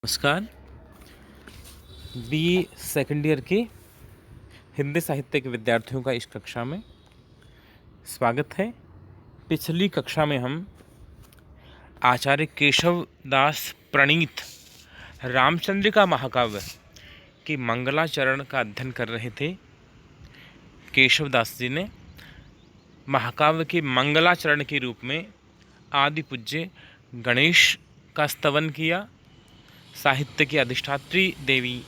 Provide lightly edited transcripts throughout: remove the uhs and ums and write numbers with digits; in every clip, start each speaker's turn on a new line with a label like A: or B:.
A: नमस्कार। B second year के हिंदी साहित्य के विद्यार्थियों का इस कक्षा में स्वागत है। पिछली कक्षा में हम आचार्य केशव दास प्रणीत रामचंद्रिका महाकाव्य के मंगलाचरण का अध्ययन कर रहे थे। केशव दास जी ने महाकाव्य के मंगलाचरण के रूप में आदि पूज्य गणेश का स्तवन किया, साहित्य की अधिष्ठात्री देवी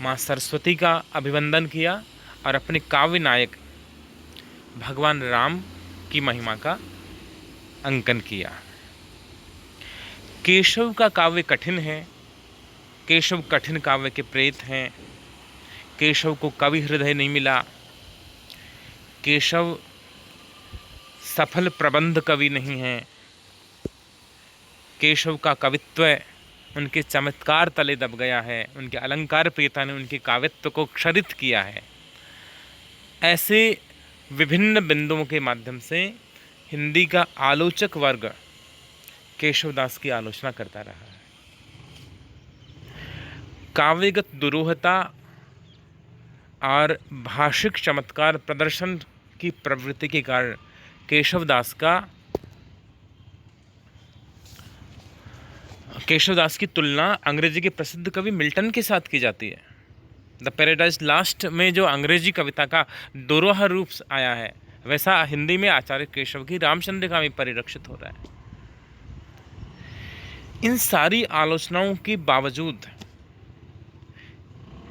A: माँ सरस्वती का अभिवंदन किया और अपने काव्य नायक भगवान राम की महिमा का अंकन किया। केशव का काव्य कठिन है, केशव कठिन काव्य के प्रेत हैं, केशव को कवि हृदय नहीं मिला, केशव सफल प्रबंध कवि नहीं हैं, केशव का कवित्व उनके चमत्कार तले दब गया है, उनके अलंकार प्रियता ने उनके काव्यत्व को क्षरित किया है। ऐसे विभिन्न बिंदुओं के माध्यम से हिंदी का आलोचक वर्ग केशवदास की आलोचना करता रहा है। काव्यगत दुरूहता और भाषिक चमत्कार प्रदर्शन की प्रवृत्ति के कारण केशवदास की तुलना अंग्रेजी के प्रसिद्ध कवि मिल्टन के साथ की जाती है। द पैराडाइज लास्ट में जो अंग्रेजी कविता का दोरोहा रूप आया है, वैसा हिंदी में आचार्य केशव की रामचंद्रिका में परिलक्षित हो रहा है। इन सारी आलोचनाओं के बावजूद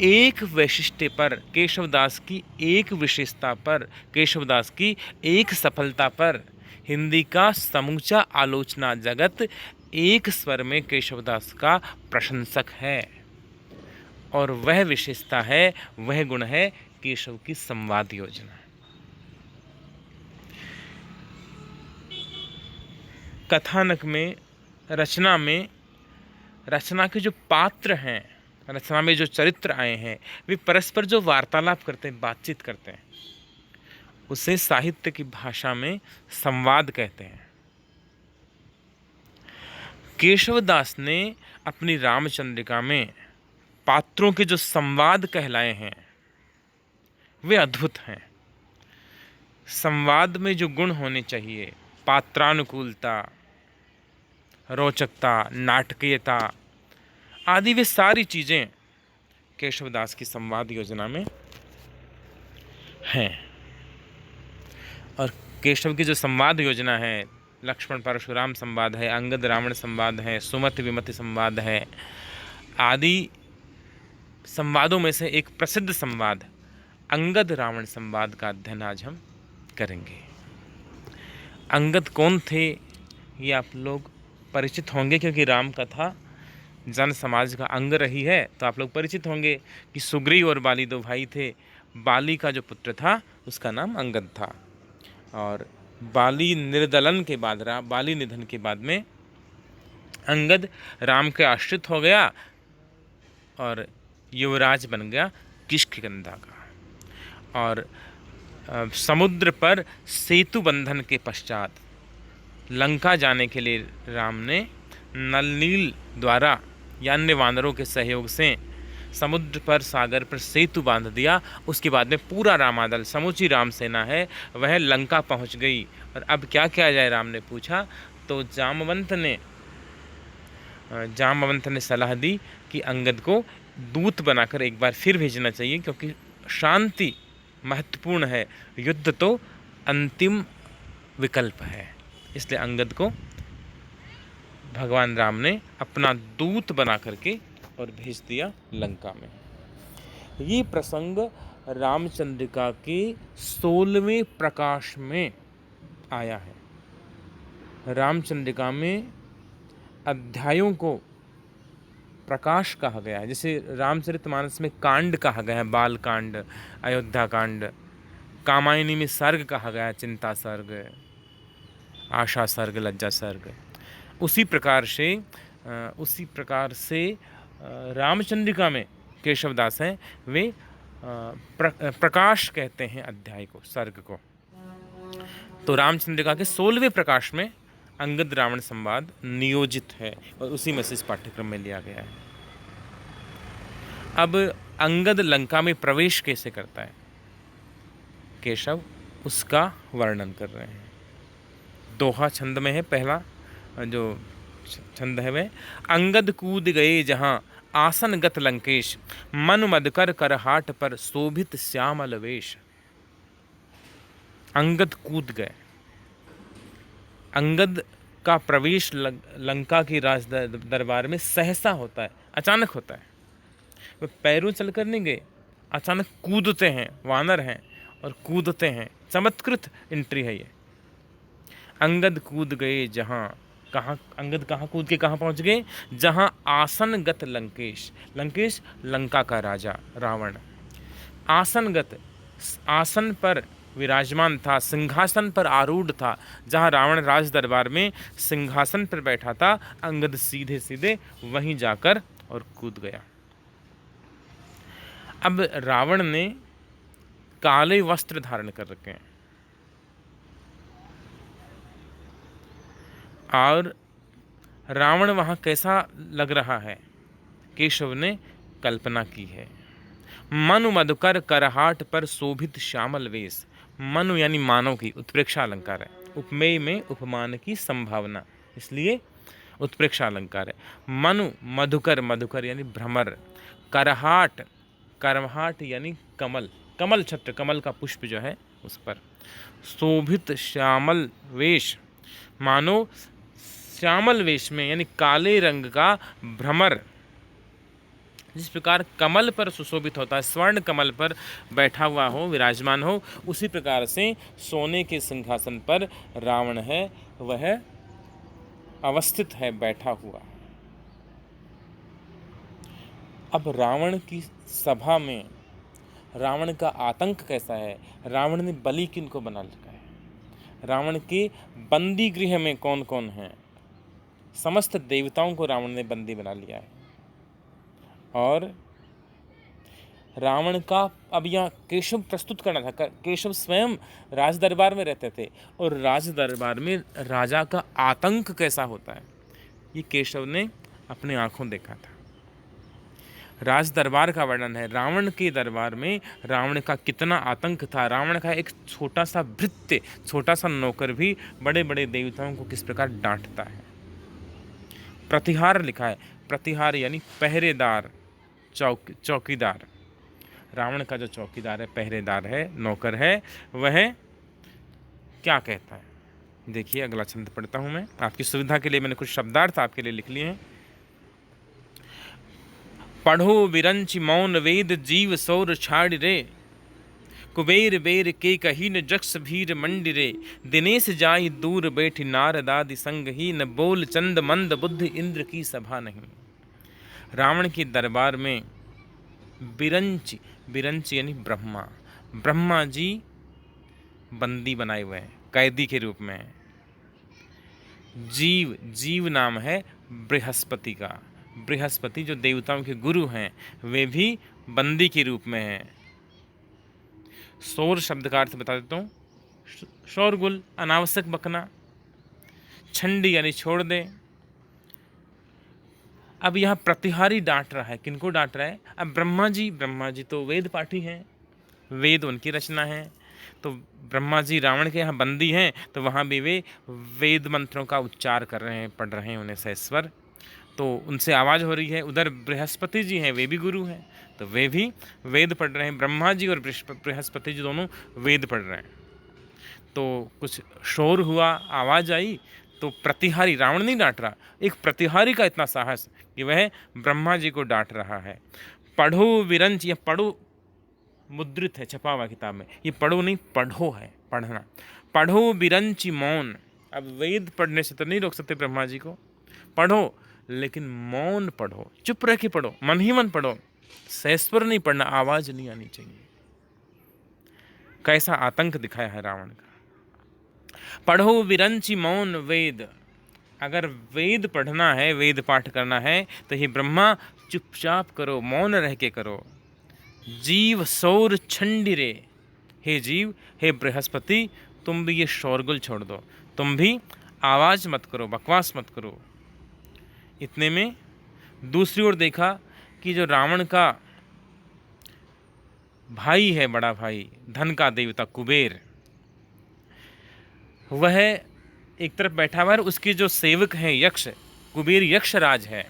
A: एक वैशिष्ट्य पर, केशवदास की एक विशेषता पर, केशवदास की एक सफलता पर हिंदी का समूचा आलोचना जगत एक स्वर में केशवदास का प्रशंसक है, और वह विशेषता है, वह गुण है केशव की संवाद योजना। कथानक में, रचना के जो पात्र हैं, रचना में जो चरित्र आए हैं, वे परस्पर जो वार्तालाप करते हैं, बातचीत करते हैं, उसे साहित्य की भाषा में संवाद कहते हैं। केशवदास ने अपनी रामचंद्रिका में पात्रों के जो संवाद कहलाए हैं, वे अद्भुत हैं। संवाद में जो गुण होने चाहिए, पात्रानुकूलता, रोचकता, नाटकीयता आदि, वे सारी चीज़ें केशवदास की संवाद योजना में हैं। और केशव की जो संवाद योजना है, लक्ष्मण परशुराम संवाद है, अंगद रावण संवाद है, सुमति विमति संवाद है, आदि संवादों में से एक प्रसिद्ध संवाद अंगद रावण संवाद का अध्ययन आज हम करेंगे। अंगद कौन थे, ये आप लोग परिचित होंगे, क्योंकि राम कथा जन समाज का अंग रही है, तो आप लोग परिचित होंगे कि सुग्रीव और बाली दो भाई थे। बाली का जो पुत्र था उसका नाम अंगद था, और बाली निर्दलन के बाद, बाली निधन के बाद में अंगद राम के आश्रित हो गया और युवराज बन गया किष्किंधा का। और समुद्र पर सेतु बंधन के पश्चात लंका जाने के लिए राम ने नल नील द्वारा या अन्य वानरों के सहयोग से समुद्र पर, सागर पर सेतु बांध दिया। उसके बाद में पूरा रामादल, समूची राम सेना है, वह लंका पहुंच गई। और अब क्या किया जाए, राम ने पूछा, तो जामवंत ने सलाह दी कि अंगद को दूत बनाकर एक बार फिर भेजना चाहिए, क्योंकि शांति महत्वपूर्ण है, युद्ध तो अंतिम विकल्प है। इसलिए अंगद को भगवान राम ने अपना दूत बना करके और भेज दिया लंका में। ये प्रसंग रामचंद्रिका के 16वें प्रकाश में आया है। रामचंद्रिका में अध्यायों को प्रकाश कहा गया है। जैसे रामचरितमानस में कांड कहा गया है, बाल कांड, अयोध्या कांड। कामायनी में सर्ग कहा गया है, चिंता सर्ग, आशा सर्ग, लज्जा सर्ग। उसी प्रकार से रामचंद्रिका में केशवदास हैं, वे प्रकाश कहते हैं अध्याय को, सर्ग को। तो रामचंद्रिका के 16वें प्रकाश में अंगद रावण संवाद नियोजित है और उसी में से इस पाठ्यक्रम में लिया गया है। अब अंगद लंका में प्रवेश कैसे करता है, केशव उसका वर्णन कर रहे हैं। दोहा छंद में है, पहला जो छंद है वह, अंगद कूद गए जहां आसन गत लंकेश, मन मदकर कर हाट पर शोभित श्यामल वेश। अंगद कूद गए। अंगद का प्रवेश लंका की राज दरबार में सहसा होता है, अचानक होता है। वे पैरों चलकर नहीं गए, अचानक कूदते हैं, वानर हैं और कूदते हैं। चमत्कृत एंट्री है ये। अंगद कूद गए जहां, कहाँ अंगद कहाँ कूद के कहाँ पहुंच गए, जहां आसनगत लंकेश, लंकेश लंका का राजा रावण, आसनगत आसन पर विराजमान था, सिंहासन पर आरूढ़ था। जहां रावण राज दरबार में सिंहासन पर बैठा था, अंगद सीधे सीधे वहीं जाकर और कूद गया। अब रावण ने काले वस्त्र धारण कर रखे हैं और रावण वहां कैसा लग रहा है, केशव ने कल्पना की है। मनु मधुकर करहाट पर शोभित श्यामल वेश। मनु यानी मानव की, उत्प्रेक्षा अलंकार है। उपमेय में उपमान की संभावना, इसलिए उत्प्रेक्षा अलंकार है। मनु मधुकर, मधुकर यानी भ्रमर, करहाट, करहाट यानी कमल, कमल छत्र, कमल का पुष्प जो है उस पर, शोभित श्यामल वेश, मानो श्यामल वेश में यानी काले रंग का भ्रमर जिस प्रकार कमल पर सुशोभित होता है, स्वर्ण कमल पर बैठा हुआ हो, विराजमान हो, उसी प्रकार से सोने के सिंहासन पर रावण है, वह अवस्थित है, बैठा हुआ। अब रावण की सभा में रावण का आतंक कैसा है, रावण ने बलि किनको बना रखा है, रावण के बंदी गृह में कौन कौन है, समस्त देवताओं को रावण ने बंदी बना लिया है। और रावण का अब यहाँ केशव प्रस्तुत करना था। केशव स्वयं राज दरबार में रहते थे और राज दरबार में राजा का आतंक कैसा होता है, ये केशव ने अपनी आंखों देखा था। राज दरबार का वर्णन है, रावण के दरबार में रावण का कितना आतंक था। रावण का एक छोटा सा भृत्य, छोटा सा नौकर भी बड़े बड़े देवताओं को किस प्रकार डांटता है। प्रतिहार लिखा है, प्रतिहार यानी पहरेदार, चौकीदार। रावण का जो चौकीदार है, पहरेदार है, नौकर है, वह क्या कहता है, देखिए अगला छंद पढ़ता हूं मैं आपकी सुविधा के लिए। मैंने कुछ शब्दार्थ आपके लिए लिख लिए हैं। पढ़ो विरंच मौन वेद जीव सौर छाड़ रे, कुबेर बेर के कही न जक्ष भीर मंडिरे, दिनेश जाई दूर बैठी नारदादि संग ही, न बोल चंद मंद बुद्ध इंद्र की सभा नहीं। रावण के दरबार में बिरंच, बिरंच यानी ब्रह्मा, ब्रह्मा जी बंदी बनाए हुए हैं, कैदी के रूप में। जीव, जीव नाम है बृहस्पति का, बृहस्पति जो देवताओं के गुरु हैं, वे भी बंदी के रूप में हैं। शोर शब्द का अर्थ बता देता हूँ, शोरगुल, अनावश्यक बकना। छंडी यानी छोड़ दे। अब यहाँ प्रतिहारी डांट रहा है, किनको डांट रहा है, अब ब्रह्मा जी तो वेद पाठी हैं, वेद उनकी रचना है, तो ब्रह्मा जी रावण के यहाँ बंदी हैं, तो वहाँ भी वे वेद मंत्रों का उच्चार कर रहे हैं, पढ़ रहे हैं उन्हें सहस्वर, तो उनसे आवाज़ हो रही है। उधर बृहस्पति जी हैं, वे भी गुरु हैं, तो वे भी वेद पढ़ रहे हैं। ब्रह्मा जी और बृहस्पति जी दोनों वेद पढ़ रहे हैं, तो कुछ शोर हुआ, आवाज़ आई, तो प्रतिहारी, रावण नहीं डांट रहा, एक प्रतिहारी का इतना साहस कि वह ब्रह्मा जी को डांट रहा है। पढ़ो विरंच, यह पढ़ो मुद्रित है, छपा हुआ किताब में, ये पढ़ो नहीं, पढ़ो है, पढ़ना। पढ़ो विरंच मौन, अब वेद पढ़ने से तो नहीं रोक सकते ब्रह्मा जी को, पढ़ो लेकिन मौन पढ़ो, चुप रह के पढ़ो, मन ही मन पढ़ो, सहस्वर नहीं पढ़ना, आवाज नहीं आनी चाहिए। कैसा आतंक दिखाया है रावण का। पढ़ो विरंची मौन वेद, अगर वेद पढ़ना है, वेद पाठ करना है, तो हे ब्रह्मा चुपचाप करो, मौन रह के करो। जीव सौर छंडिरे, हे जीव, हे बृहस्पति, तुम भी ये शोरगुल छोड़ दो, तुम भी आवाज मत करो, बकवास मत करो। इतने में दूसरी ओर देखा कि जो रावण का भाई है, बड़ा भाई, धन का देवता कुबेर, वह एक तरफ बैठा हुआ है, और उसके जो सेवक हैं यक्ष, कुबेर यक्ष राज है,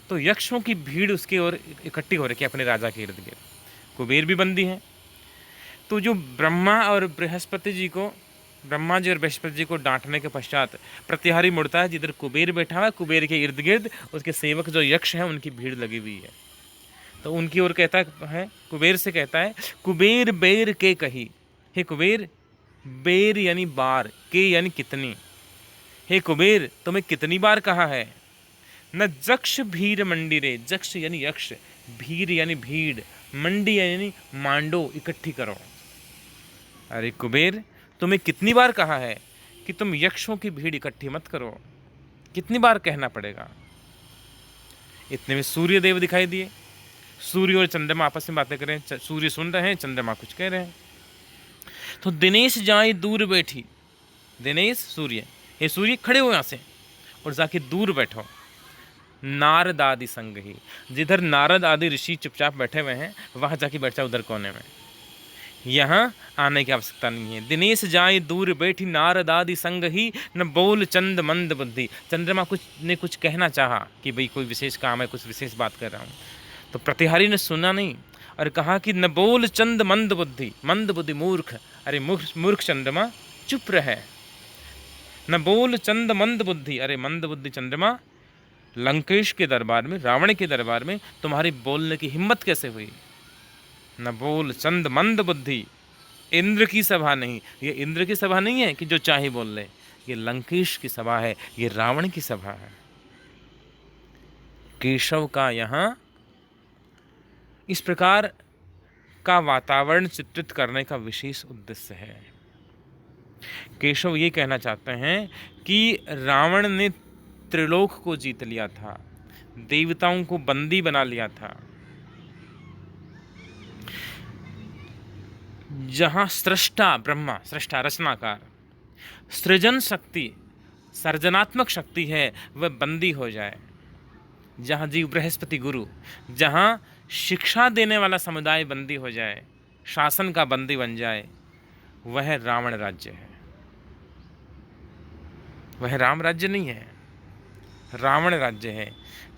A: तो यक्षों की भीड़ उसके ओर इकट्ठी हो रखी है अपने राजा के इर्द गिर्द। कुबेर भी बंदी हैं। तो जो ब्रह्मा और बृहस्पति जी को, ब्रह्मा जी और बृहस्पति जी को डांटने के पश्चात प्रतिहारी मुड़ता है, जिधर कुबेर बैठा हुआ है, कुबेर के इर्द गिर्द उसके सेवक जो यक्ष हैं उनकी भीड़ लगी हुई है। तो उनकी ओर कहता है, कुबेर से कहता है, कुबेर बेर के कही, हे कुबेर, बेर यानी बार, के यानी कितनी, हे कुबेर तुम्हें कितनी बार कहा है, न जक्ष भीर मंडिरे, जक्ष यानी यक्ष, भीर यानी भीड़, मंडी यानी मांडो, इकट्ठी करो। अरे कुबेर, तुम्हें कितनी बार कहा है कि तुम यक्षों की भीड़ इकट्ठी मत करो, कितनी बार कहना पड़ेगा। इतने में सूर्य देव दिखाई दिए। सूर्य और चंद्रमा आपस में बातें कर रहे हैं, सूर्य सुन रहे हैं, चंद्रमा कुछ कह रहे हैं। तो दिनेश जाए दूर बैठी, दिनेश सूर्य, हे सूर्य खड़े हो यहाँ से और जाके दूर बैठो, नारद आदि संग ही, जिधर नारद आदि ऋषि चुपचाप बैठे हुए हैं वहां जाके बैठ जाओ उधर कोने में, यहाँ आने की आवश्यकता नहीं है। दिनेश जाए दूर बैठी नारद आदि संग ही, न बोल चंद मंद बुद्धि। चंद्रमा कुछ कहना चाहा कि भाई कोई विशेष काम है, कुछ विशेष बात कर रहा हूँ, तो प्रतिहारी ने सुना नहीं और कहा कि न बोल चंद मंद बुद्धि, मंद बुद्धि मूर्ख, अरे मूर्ख चंद्रमा चुप रहे, न बोल चंद मंद बुद्धि, अरे मंद बुद्धि चंद्रमा, लंकेश के दरबार में, रावण के दरबार में तुम्हारी बोलने की हिम्मत कैसे हुई। न बोल चंद मंद बुद्धि, इंद्र की सभा नहीं, ये इंद्र की सभा नहीं है कि जो चाहे बोल ले, ये लंकेश की सभा है, ये रावण की सभा है। केशव का यहाँ इस प्रकार का वातावरण चित्रित करने का विशेष उद्देश्य है। केशव ये कहना चाहते हैं कि रावण ने त्रिलोक को जीत लिया था, देवताओं को बंदी बना लिया था, जहां सृष्टा ब्रह्मा, सृष्टा रचनाकार, सृजन शक्ति, सर्जनात्मक शक्ति है, वह बंदी हो जाए, जहां जीव बृहस्पति गुरु, जहां शिक्षा देने वाला समुदाय बंदी हो जाए, शासन का बंदी बन जाए, वह रावण राज्य है। वह राम राज्य नहीं है, रावण राज्य है।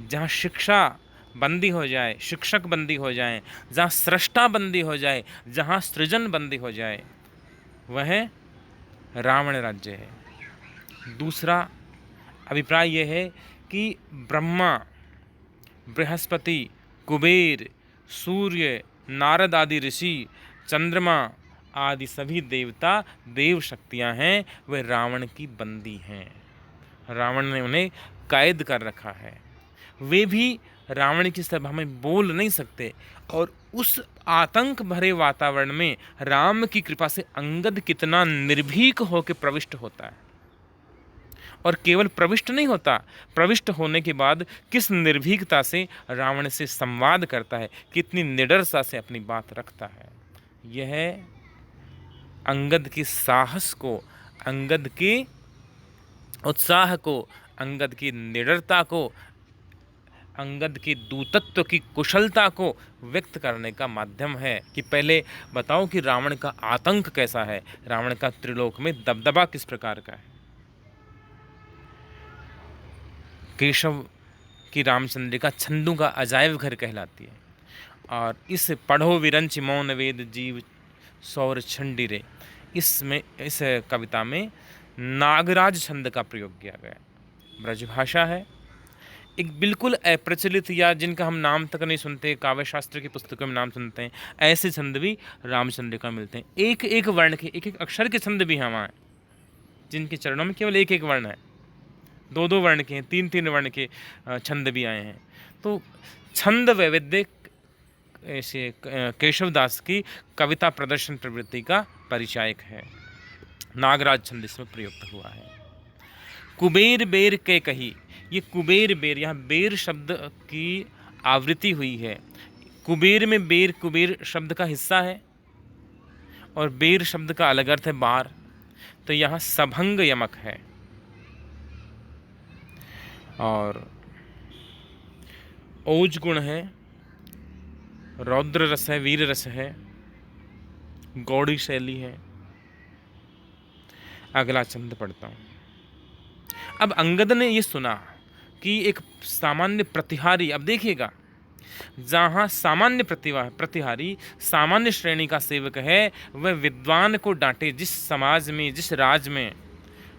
A: जहाँ शिक्षा बंदी हो जाए, शिक्षक बंदी हो जाए, जहाँ सृष्टा बंदी हो जाए, जहाँ सृजन बंदी हो जाए, वह रावण राज्य है। दूसरा अभिप्राय यह है कि ब्रह्मा, बृहस्पति, कुबेर, सूर्य, नारद आदि ऋषि, चंद्रमा आदि सभी देवता, देव शक्तियाँ हैं, वे रावण की बंदी हैं। रावण ने उन्हें कैद कर रखा है। वे भी रावण की सभा में बोल नहीं सकते, और उस आतंक भरे वातावरण में राम की कृपा से अंगद कितना निर्भीक होकर प्रविष्ट होता है, और केवल प्रविष्ट नहीं होता, प्रविष्ट होने के बाद किस निर्भीकता से रावण से संवाद करता है, कितनी निडरता से अपनी बात रखता है। यह अंगद के साहस को, अंगद के उत्साह को, अंगद की निडरता को, अंगद की दूतत्व की कुशलता को व्यक्त करने का माध्यम है। कि पहले बताओ कि रावण का आतंक कैसा है, रावण का त्रिलोक में दबदबा किस प्रकार का है। केशव की रामचंद्रिका छंदों का अजायब घर कहलाती है, और इस पढ़ो विरंच मौन वेद जीव सौर छंडिरे, इसमें, इस कविता में नागराज छंद का प्रयोग किया गया है। ब्रजभाषा है, एक बिल्कुल अप्रचलित, या जिनका हम नाम तक नहीं सुनते, काव्य शास्त्र की पुस्तकों में नाम सुनते हैं, ऐसे छंद भी रामचंद्रिका मिलते हैं। एक एक वर्ण के, एक एक अक्षर के छंद भी हमारे, जिनके चरणों में केवल एक एक वर्ण है, दो दो वर्ण के हैं, तीन तीन वर्ण के छंद भी आए हैं। तो छंद वैविध्य ऐसे केशवदास की कविता प्रदर्शन प्रवृत्ति का परिचायक है। नागराज छंद इसमें प्रयुक्त हुआ है। कुबेर बेर के कही, ये कुबेर बेर, यहाँ बेर शब्द की आवृत्ति हुई है। कुबेर में बेर, कुबेर शब्द का हिस्सा है, और बेर शब्द का अलग अर्थ है बार, तो यहाँ सभंग यमक है। और ओज गुण है, रौद्र रस है, वीर रस है, गौड़ी शैली है। अगला छंद पढ़ता हूँ। अब अंगद ने ये सुना कि एक सामान्य प्रतिहारी, अब देखिएगा, जहाँ सामान्य प्रतिहारी सामान्य श्रेणी का सेवक है, वह विद्वान को डांटे। जिस समाज में, जिस राज में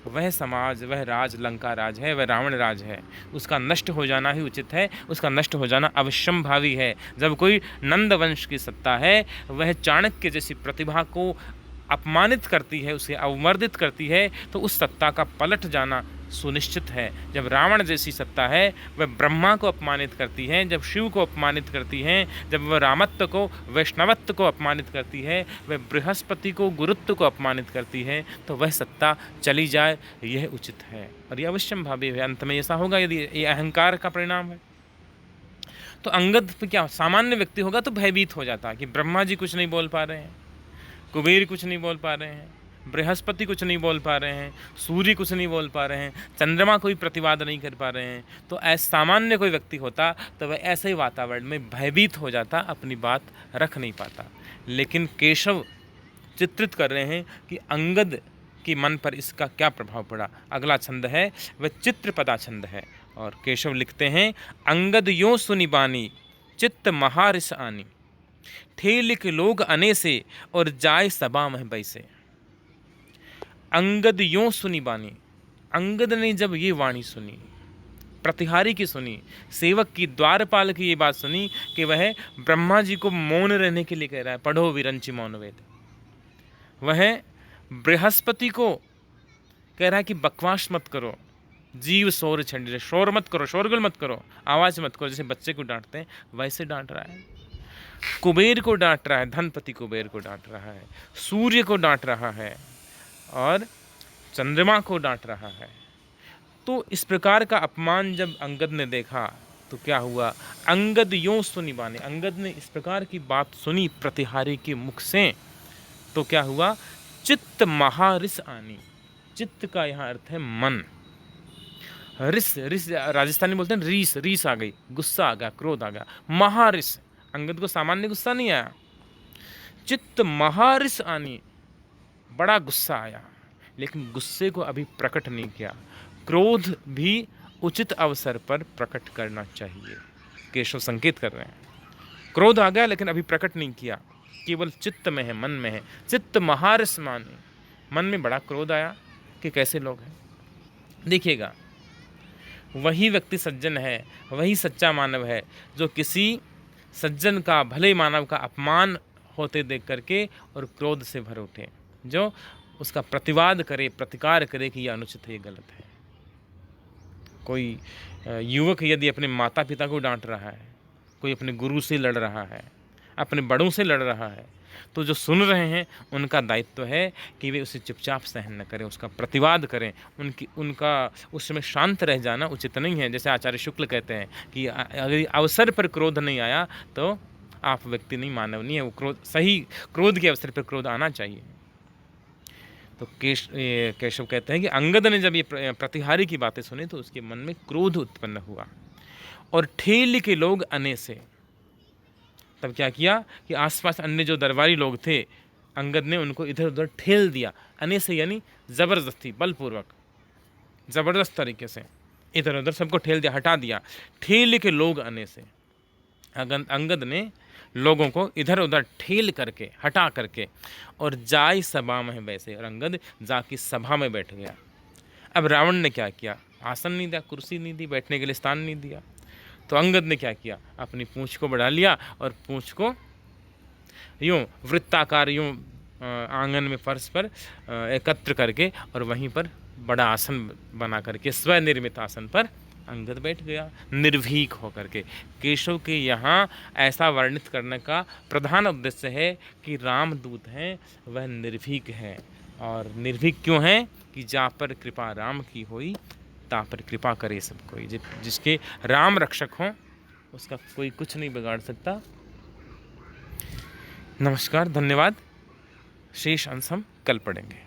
A: वह समाज, वह राज लंका राज है, वह रावण राज है, उसका नष्ट हो जाना ही उचित है, उसका नष्ट हो जाना अवश्यंभावी है। जब कोई नंद वंश की सत्ता है, वह चाणक्य जैसी प्रतिभा को अपमानित करती है, उसे अवमर्दित करती है, तो उस सत्ता का पलट जाना सुनिश्चित है। जब रावण जैसी सत्ता है, वह ब्रह्मा को अपमानित करती है, जब शिव को अपमानित करती है, जब वह रामत्व को, वैष्णवत्व को अपमानित करती है, वह बृहस्पति को, गुरुत्व को अपमानित करती है, तो वह सत्ता चली जाए, यह उचित है और यह अवश्यंभावी है। अंत में ऐसा होगा यदि ये अहंकार का परिणाम है। तो अंगद पे क्या, सामान्य व्यक्ति होगा तो भयभीत हो जाता कि ब्रह्मा जी कुछ नहीं बोल पा रहे हैं, कुबेर कुछ नहीं बोल पा रहे हैं, बृहस्पति कुछ नहीं बोल पा रहे हैं, सूर्य कुछ नहीं बोल पा रहे हैं, चंद्रमा कोई प्रतिवाद नहीं कर पा रहे हैं। तो ऐसा सामान्य कोई व्यक्ति होता तो वह ऐसे ही वातावरण में भयभीत हो जाता, अपनी बात रख नहीं पाता। लेकिन केशव चित्रित कर रहे हैं कि अंगद के मन पर इसका क्या प्रभाव पड़ा। अगला छंद है वह चित्रपदा छंद है और केशव लिखते हैं, अंगद यों सुनी बानी चित्त महारिस आनी, ठेलिक लोग अने से और जाय सभा में बैसे। अंगद यों सुनी बानी, अंगद ने जब ये वाणी सुनी, प्रतिहारी की सुनी, सेवक की, द्वारपाल की ये बात सुनी कि वह ब्रह्मा जी को मौन रहने के लिए कह रहा है, पढ़ो विरंचि मौन वेद। वह बृहस्पति को कह रहा है कि बकवास मत करो, जीव शोर छंडी, शोर मत करो, शोरगुल मत करो, आवाज़ मत करो, जैसे बच्चे को डांटते हैं वैसे डांट रहा है। कुबेर को डांट रहा है, धनपति कुबेर को डांट रहा है, सूर्य को डांट रहा है और चंद्रमा को डांट रहा है। तो इस प्रकार का अपमान जब अंगद ने देखा तो क्या हुआ, अंगद यों सुनी बानी, अंगद ने इस प्रकार की बात सुनी प्रतिहारी के मुख से, तो क्या हुआ, चित्त महारिस आनी। चित्त का यहाँ अर्थ है मन, रिस, रिस राजस्थानी बोलते हैं रीस, रीस आ गई, गुस्सा आ गया, क्रोध आ गया। महारिस, अंगद को सामान्य गुस्सा नहीं आया, चित्त महारिस आनी, बड़ा गुस्सा आया, लेकिन गुस्से को अभी प्रकट नहीं किया। क्रोध भी उचित अवसर पर प्रकट करना चाहिए, केशव संकेत कर रहे हैं। क्रोध आ गया लेकिन अभी प्रकट नहीं किया, केवल चित्त में है, मन में है। चित्त महारिस माने, मन में बड़ा क्रोध आया कि कैसे लोग हैं। देखिएगा, वही व्यक्ति सज्जन है, वही सच्चा मानव है जो किसी सज्जन का, भले मानव का अपमान होते देख करके और क्रोध से भर उठे, जो उसका प्रतिवाद करे, प्रतिकार करे कि यह अनुचित है, ये गलत है। कोई युवक यदि अपने माता पिता को डांट रहा है, कोई अपने गुरु से लड़ रहा है, अपने बड़ों से लड़ रहा है, तो जो सुन रहे हैं उनका दायित्व है कि वे उसे चुपचाप सहन न करें, उसका प्रतिवाद करें। उनका उस समय शांत रह जाना उचित नहीं है। जैसे आचार्य शुक्ल कहते हैं कि अगर अवसर पर क्रोध नहीं आया तो आप व्यक्ति नहीं, मानव नहीं है। वो क्रोध, सही क्रोध के अवसर पर क्रोध आना चाहिए। तो केशव कहते हैं कि अंगद ने जब ये प्रतिहारी की बातें सुनी तो उसके मन में क्रोध उत्पन्न हुआ और ठेल के लोग अने से, तब क्या किया कि आसपास अन्य जो दरबारी लोग थे, अंगद ने उनको इधर उधर ठेल दिया। अने से यानी ज़बरदस्ती, बलपूर्वक, ज़बरदस्त तरीके से इधर उधर सबको ठेल दिया, हटा दिया। ठेल के लोग अने से, अंगद ने लोगों को इधर उधर ठेल करके, हटा करके, और जाय सभा में बैसे, और अंगद जाके सभा में बैठ गया। अब रावण ने क्या किया, आसन नहीं दिया, कुर्सी नहीं दी, बैठने के लिए स्थान नहीं दिया। तो अंगद ने क्या किया, अपनी पूंछ को बढ़ा लिया और पूंछ को यूँ वृत्ताकार, यूँ आंगन में फर्श पर एकत्र करके और वहीं पर बड़ा आसन बना करके, स्वनिर्मित आसन पर अंगद बैठ गया, निर्भीक होकर के। केशव के यहाँ ऐसा वर्णित करने का प्रधान उद्देश्य है कि रामदूत हैं वह निर्भीक है। और निर्भीक क्यों है कि जा पर कृपा राम की होई, ता पर कृपा करे सब कोई। जिसके राम रक्षक हों उसका कोई कुछ नहीं बिगाड़ सकता। नमस्कार, धन्यवाद। शेष अंश हम कल पढ़ेंगे।